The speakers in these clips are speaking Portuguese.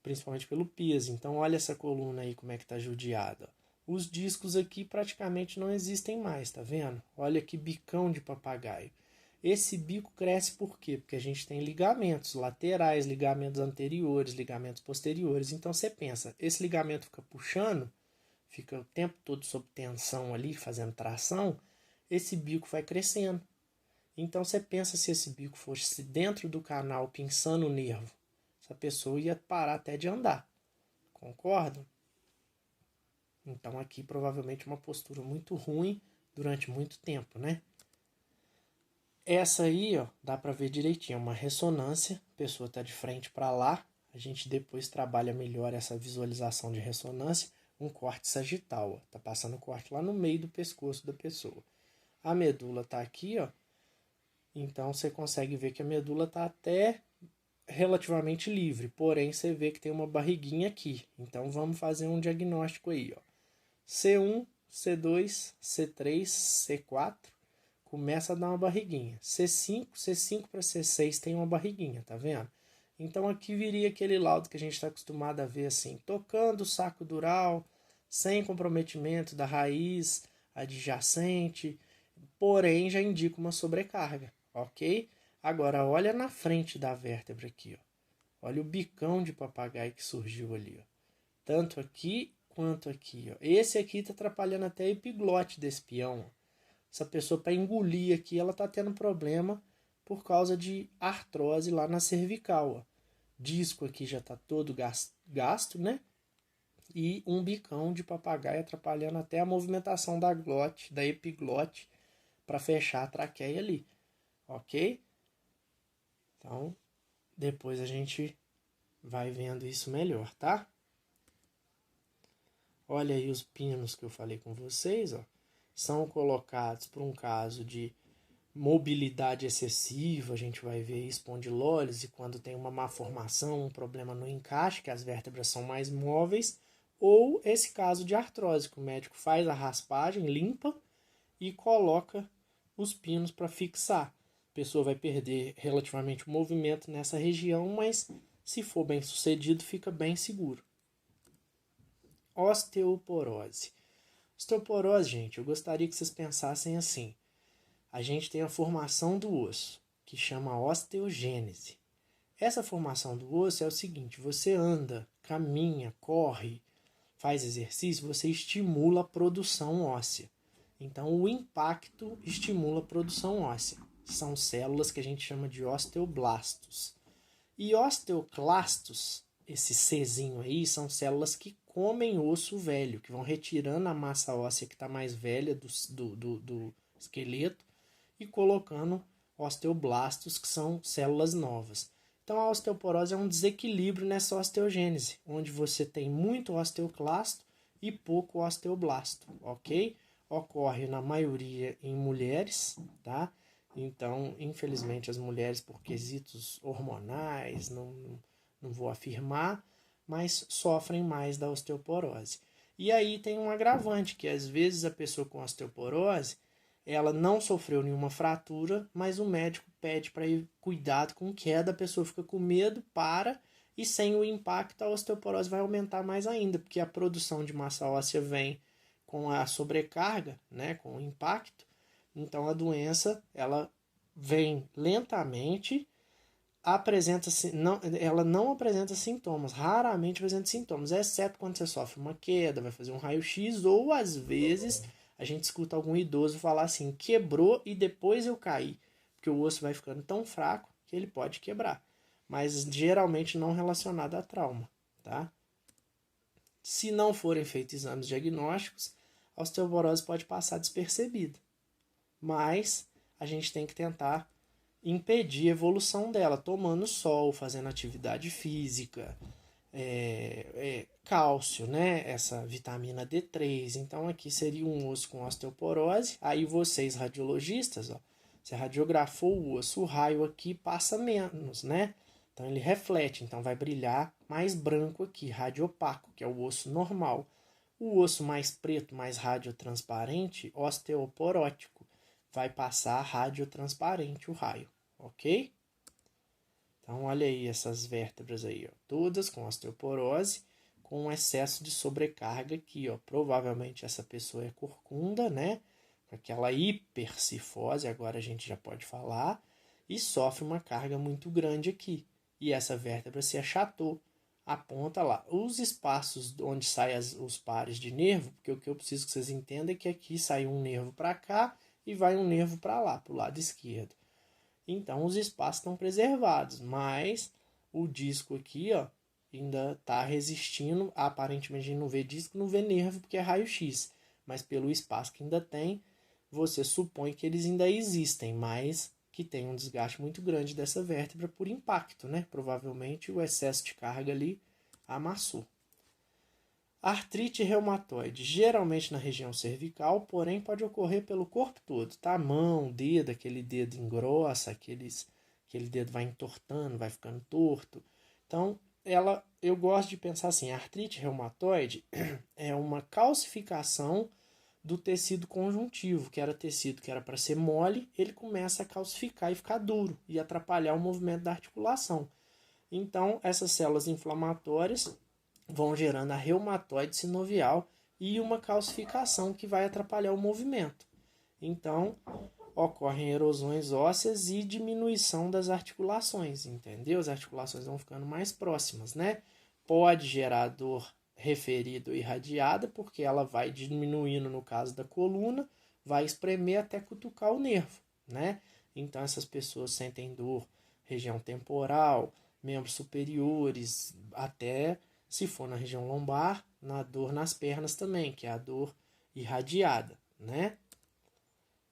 principalmente pelo peso. Então olha essa coluna aí como é que está judiada. Os discos aqui praticamente não existem mais, tá vendo? Olha que bicão de papagaio. Esse bico cresce por quê? Porque a gente tem ligamentos laterais, ligamentos anteriores, ligamentos posteriores. Então você pensa, esse ligamento fica puxando, fica o tempo todo sob tensão ali, fazendo tração, esse bico vai crescendo. Então você pensa, se esse bico fosse dentro do canal pinçando o nervo, essa pessoa ia parar até de andar. Concordam? Então aqui provavelmente uma postura muito ruim durante muito tempo, né? Essa aí, ó, dá para ver direitinho, é uma ressonância, a pessoa está de frente para lá, a gente depois trabalha melhor essa visualização de ressonância, um corte sagital, ó, tá passando o corte lá no meio do pescoço da pessoa. A medula tá aqui, ó, então você consegue ver que a medula tá até relativamente livre, porém você vê que tem uma barriguinha aqui. Então vamos fazer um diagnóstico aí, ó. C1, C2, C3, C4, começa a dar uma barriguinha. C5 para C6 tem uma barriguinha, tá vendo? Então aqui viria aquele laudo que a gente está acostumado a ver assim, tocando o saco dural, sem comprometimento da raiz adjacente, porém já indica uma sobrecarga, ok? Agora olha na frente da vértebra aqui, ó. Olha o bicão de papagaio que surgiu ali, ó. Tanto aqui quanto aqui, ó. Esse aqui tá atrapalhando até a epiglote desse peão, ó. Essa pessoa, para engolir aqui, ela tá tendo problema por causa de artrose lá na cervical, ó. Disco aqui já tá todo gasto, né? E um bicão de papagaio atrapalhando até a movimentação da glote, da epiglote, para fechar a traqueia ali, ok? Então, depois a gente vai vendo isso melhor, tá? Olha aí os pinos que eu falei com vocês, ó. São colocados por um caso de mobilidade excessiva, a gente vai ver espondilólise quando tem uma má formação, um problema no encaixe, que as vértebras são mais móveis, ou esse caso de artrose, que o médico faz a raspagem, limpa e coloca os pinos para fixar. A pessoa vai perder relativamente o movimento nessa região, mas se for bem sucedido, fica bem seguro. Osteoporose. Osteoporose, gente, eu gostaria que vocês pensassem assim. A gente tem a formação do osso, que chama osteogênese. Essa formação do osso é o seguinte, você anda, caminha, corre, faz exercício, você estimula a produção óssea. Então, o impacto estimula a produção óssea. São células que a gente chama de osteoblastos. E osteoclastos, esse Czinho aí, são células que comem osso velho, que vão retirando a massa óssea que está mais velha do esqueleto e colocando osteoblastos, que são células novas. Então a osteoporose é um desequilíbrio nessa osteogênese, onde você tem muito osteoclasto e pouco osteoblasto, ok? Ocorre na maioria em mulheres, tá? Então, infelizmente, as mulheres, por quesitos hormonais, não vou afirmar, mas sofrem mais da osteoporose. E aí tem um agravante, que às vezes a pessoa com osteoporose, ela não sofreu nenhuma fratura, mas o médico pede para ir cuidado com queda, a pessoa fica com medo, para, e sem o impacto a osteoporose vai aumentar mais ainda, porque a produção de massa óssea vem com a sobrecarga, né, com o impacto. Então a doença, ela vem lentamente, ela não apresenta sintomas, raramente apresenta sintomas, exceto quando você sofre uma queda, vai fazer um raio-x, ou às vezes a gente escuta algum idoso falar assim, quebrou e depois eu caí, porque o osso vai ficando tão fraco que ele pode quebrar, mas geralmente não relacionado a trauma, tá? Se não forem feitos exames diagnósticos, a osteoporose pode passar despercebida, mas a gente tem que tentar impedir a evolução dela, tomando sol, fazendo atividade física, cálcio, né? Essa vitamina D3. Então aqui seria um osso com osteoporose. Aí vocês radiologistas, ó, você radiografou o osso, o raio aqui passa menos, né? Então ele reflete, então vai brilhar mais branco aqui, radiopaco, que é o osso normal. O osso mais preto, mais radiotransparente, osteoporótico, vai passar radiotransparente o raio, ok? Então, olha aí essas vértebras aí, ó, todas com osteoporose, com um excesso de sobrecarga aqui, ó. Provavelmente essa pessoa é corcunda, né? Aquela hipercifose, agora a gente já pode falar, e sofre uma carga muito grande aqui. E essa vértebra se achatou. Aponta lá os espaços onde saem os pares de nervo, porque o que eu preciso que vocês entendam é que aqui sai um nervo para cá e vai um nervo para lá, para o lado esquerdo. Então os espaços estão preservados, mas o disco aqui, ó, ainda está resistindo. Aparentemente a gente não vê disco, não vê nervo porque é raio-x, mas pelo espaço que ainda tem, você supõe que eles ainda existem, mas que tem um desgaste muito grande dessa vértebra por impacto, né? Provavelmente o excesso de carga ali amassou. Artrite reumatoide, geralmente na região cervical, porém pode ocorrer pelo corpo todo, tá? Mão, dedo, aquele dedo engrossa, aquele dedo vai entortando, vai ficando torto. Então, eu gosto de pensar assim, a artrite reumatoide é uma calcificação do tecido conjuntivo, que era tecido que era para ser mole, ele começa a calcificar e ficar duro e atrapalhar o movimento da articulação. Então, essas células inflamatórias vão gerando a reumatoide sinovial e uma calcificação que vai atrapalhar o movimento. Então, ocorrem erosões ósseas e diminuição das articulações, entendeu? As articulações vão ficando mais próximas, né? Pode gerar dor referida ou irradiada, porque ela vai diminuindo no caso da coluna, vai espremer até cutucar o nervo, né? Então, essas pessoas sentem dor região temporal, membros superiores, até se for na região lombar, na dor nas pernas também, que é a dor irradiada, né?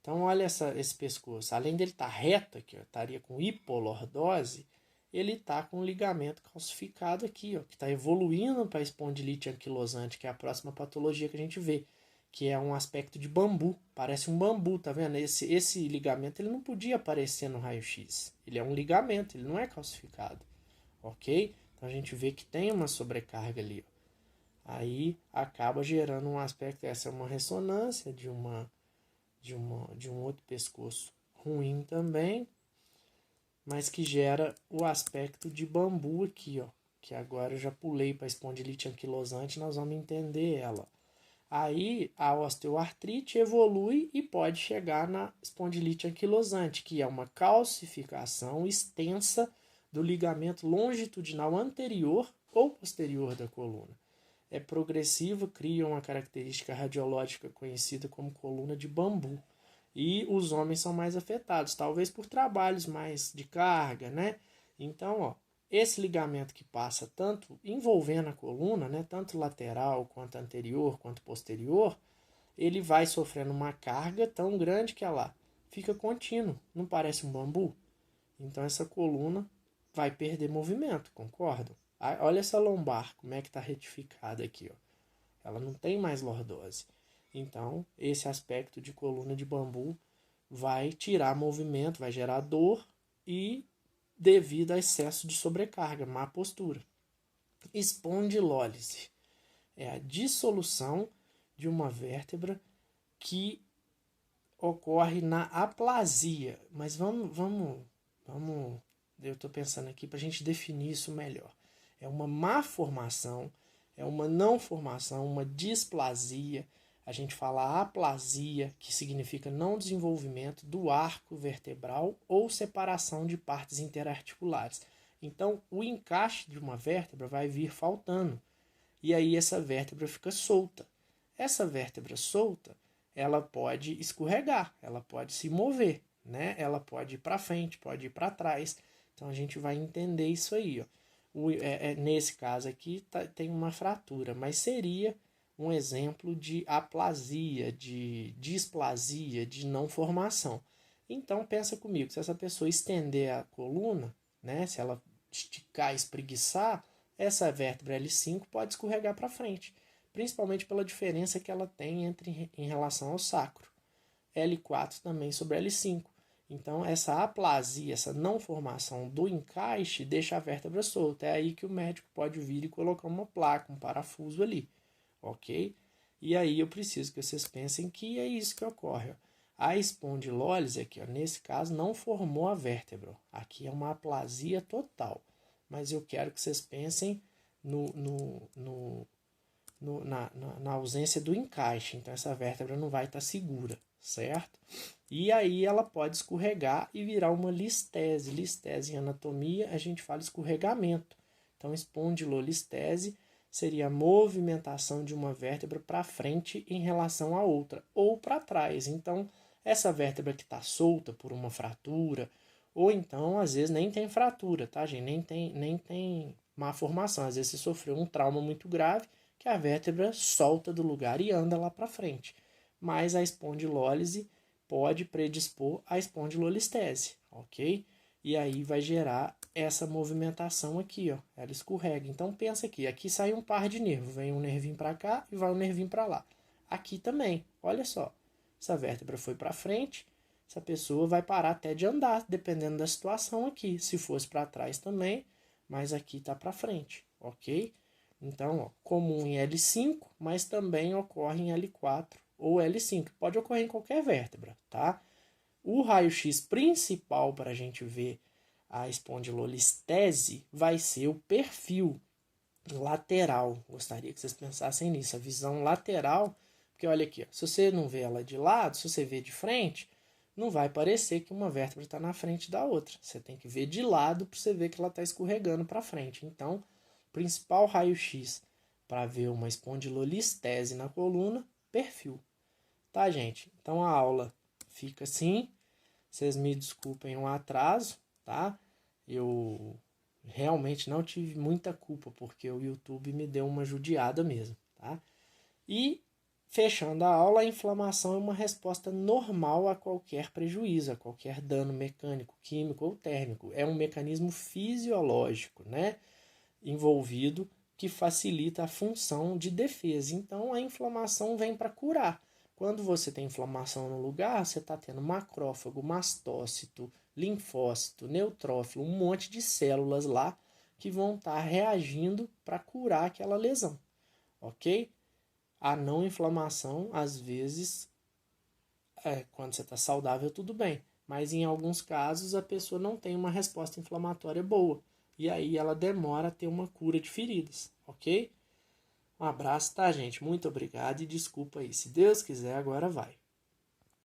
Então, olha esse pescoço. Além dele estar reto aqui, ó, estaria com hipolordose, ele está com um ligamento calcificado aqui, ó, que está evoluindo para a espondilite anquilosante, que é a próxima patologia que a gente vê, que é um aspecto de bambu. Parece um bambu, tá vendo? Esse ligamento ele não podia aparecer no raio-x. Ele é um ligamento, ele não é calcificado, ok? Então a gente vê que tem uma sobrecarga ali, ó. Aí acaba gerando um aspecto, essa é uma ressonância de um outro pescoço ruim também, mas que gera o aspecto de bambu aqui, ó, que agora eu já pulei para a espondilite anquilosante, nós vamos entender ela. Aí a osteoartrite evolui e pode chegar na espondilite anquilosante, que é uma calcificação extensa do ligamento longitudinal anterior ou posterior da coluna. É progressivo, cria uma característica radiológica conhecida como coluna de bambu. E os homens são mais afetados, talvez por trabalhos mais de carga, né? Então, ó, esse ligamento que passa tanto envolvendo a coluna, né, tanto lateral quanto anterior quanto posterior, ele vai sofrendo uma carga tão grande que ela fica contínuo, não parece um bambu? Então essa coluna vai perder movimento, concordam? Olha essa lombar, como é que está retificada aqui, ó. Ela não tem mais lordose. Então, esse aspecto de coluna de bambu vai tirar movimento, vai gerar dor e devido a excesso de sobrecarga, má postura. Espondilólise é a dissolução de uma vértebra que ocorre na aplasia. Mas vamos eu estou pensando aqui para a gente definir isso melhor. É uma má formação, é uma não formação, uma displasia. A gente fala aplasia, que significa não desenvolvimento do arco vertebral ou separação de partes interarticulares. Então, o encaixe de uma vértebra vai vir faltando. E aí essa vértebra fica solta. Essa vértebra solta, ela pode escorregar, ela pode se mover, né? Ela pode ir para frente, pode ir para trás. Então, a gente vai entender isso aí, ó. Nesse caso aqui tem uma fratura, mas seria um exemplo de aplasia, de displasia, de não formação. Então pensa comigo, se essa pessoa estender a coluna, né, se ela esticar, espreguiçar, essa vértebra L5 pode escorregar para frente, principalmente pela diferença que ela tem em relação ao sacro. L4 também sobre L5. Então, essa aplasia, essa não formação do encaixe deixa a vértebra solta. É aí que o médico pode vir e colocar uma placa, um parafuso ali, ok? E aí eu preciso que vocês pensem que é isso que ocorre. A espondilólise aqui, ó, nesse caso, não formou a vértebra. Aqui é uma aplasia total. Mas eu quero que vocês pensem na ausência do encaixe. Então, essa vértebra não vai estar segura, certo? E aí ela pode escorregar e virar uma listese. Listese em anatomia, a gente fala escorregamento. Então, espondilolistese seria a movimentação de uma vértebra para frente em relação à outra, ou para trás. Então, essa vértebra que está solta por uma fratura, ou então, às vezes, nem tem fratura, tá, gente? Nem tem má formação. Às vezes, você sofreu um trauma muito grave, que a vértebra solta do lugar e anda lá para frente. Mas a espondilólise pode predispor à espondilolistese, ok? E aí vai gerar essa movimentação aqui, ó. Ela escorrega. Então pensa aqui sai um par de nervos, vem um nervinho para cá e vai um nervinho para lá. Aqui também, olha só. Essa vértebra foi para frente, essa pessoa vai parar até de andar, dependendo da situação aqui. Se fosse para trás também, mas aqui tá para frente, ok? Então, ó, comum em L5, mas também ocorre em L4 ou L5. Pode ocorrer em qualquer vértebra, tá? O raio-x principal para a gente ver a espondilolistese vai ser o perfil lateral. Gostaria que vocês pensassem nisso, a visão lateral, porque olha aqui, ó, se você não vê ela de lado, se você vê de frente, não vai parecer que uma vértebra está na frente da outra. Você tem que ver de lado para você ver que ela está escorregando para frente. Então, principal raio-x para ver uma espondilolistese na coluna, perfil. Tá, gente? Então a aula fica assim. Vocês me desculpem o atraso, tá? Eu realmente não tive muita culpa, porque o YouTube me deu uma judiada mesmo, tá? E, fechando a aula, a inflamação é uma resposta normal a qualquer prejuízo, a qualquer dano mecânico, químico ou térmico. É um mecanismo fisiológico, né? Envolvido que facilita a função de defesa. Então, a inflamação vem para curar. Quando você tem inflamação no lugar, você está tendo macrófago, mastócito, linfócito, neutrófilo, um monte de células lá que vão estar reagindo para curar aquela lesão, ok? A não inflamação, às vezes, quando você está saudável, tudo bem. Mas em alguns casos, a pessoa não tem uma resposta inflamatória boa. E aí ela demora a ter uma cura de feridas, ok? Um abraço, tá, gente? Muito obrigado e desculpa aí. Se Deus quiser, agora vai.